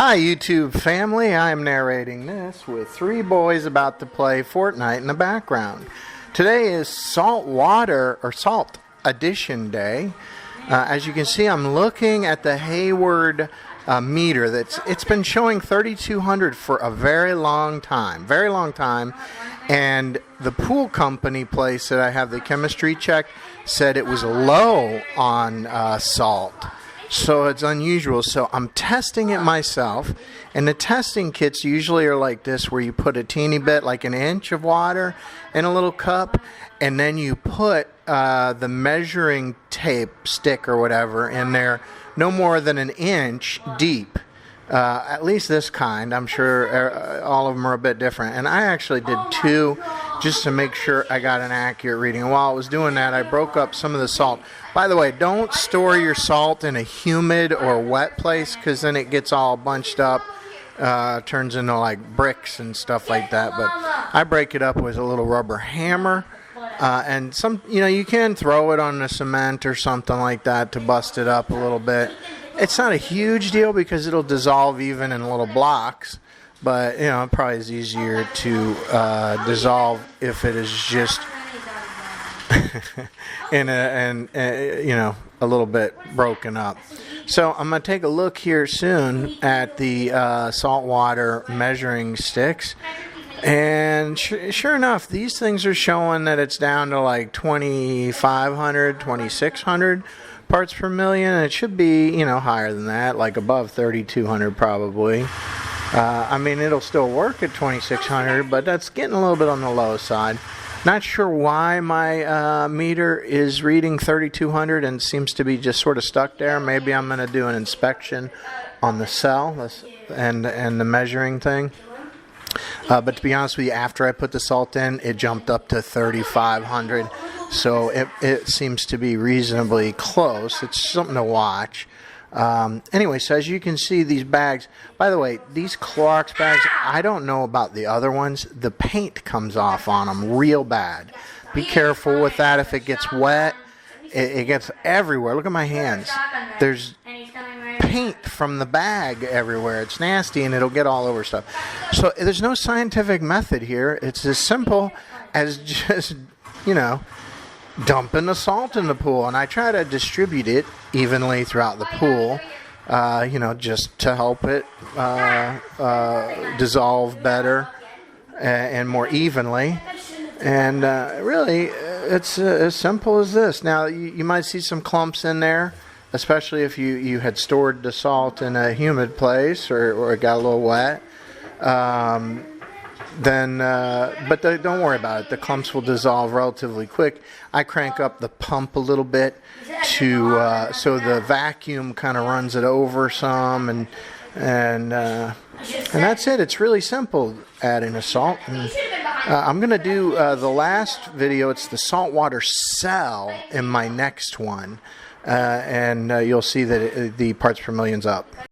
Hi YouTube family, I am narrating this with three boys about to play Fortnite in the background. Today is salt addition day. As you can see, I'm looking at the Hayward meter. It's been showing 3,200 for a very long time, and the pool company place that I have the chemistry check said it was low on salt. So it's unusual. So I'm testing it myself, and the testing kits usually are like this, where you put a teeny bit, like an inch of water in a little cup, and then you put the measuring tape stick or whatever in there, no more than an inch deep. At least this kind. I'm sure all of them are a bit different. And I actually did two just to make sure I got an accurate reading. And while I was doing that, I broke up some of the salt. By the way, don't store your salt in a humid or wet place, because then it gets all bunched up, turns into like bricks and stuff like that. But I break it up with a little rubber hammer. And you can throw it on the cement or something like that to bust it up a little bit. It's not a huge deal because it'll dissolve even in little blocks, but it probably is easier to dissolve if it is just a little bit broken up. So I'm going to take a look here soon at the saltwater measuring sticks. And sure enough, these things are showing that it's down to like 2,500, 2,600 parts per million. And it should be, higher than that, like above 3,200 probably. It'll still work at 2,600, but that's getting a little bit on the low side. Not sure why my meter is reading 3,200 and seems to be just sort of stuck there. Maybe I'm going to do an inspection on the cell and the measuring thing. But to be honest with you, after I put the salt in, it jumped up to 3,500. So it seems to be reasonably close. It's something to watch. Anyway, so as you can see, these bags, by the way, these Clorox bags, I don't know about the other ones. The paint comes off on them real bad. Be careful with that. If it gets wet, it gets everywhere. Look at my hands. There's paint from the bag everywhere. It's nasty, and it'll get all over stuff. So there's no scientific method here. It's as simple as just, dumping the salt in the pool. And I try to distribute it evenly throughout the pool, just to help it dissolve better and more evenly. And really, it's as simple as this. Now, you might see some clumps in there, especially if you had stored the salt in a humid place or it got a little wet. But don't worry about it. The clumps will dissolve relatively quick. I crank up the pump a little bit so the vacuum kind of runs it over some, and that's it. It's really simple adding the salt. And, I'm going to do the last video. It's the saltwater cell in my next one, and you'll see that the parts per million's up.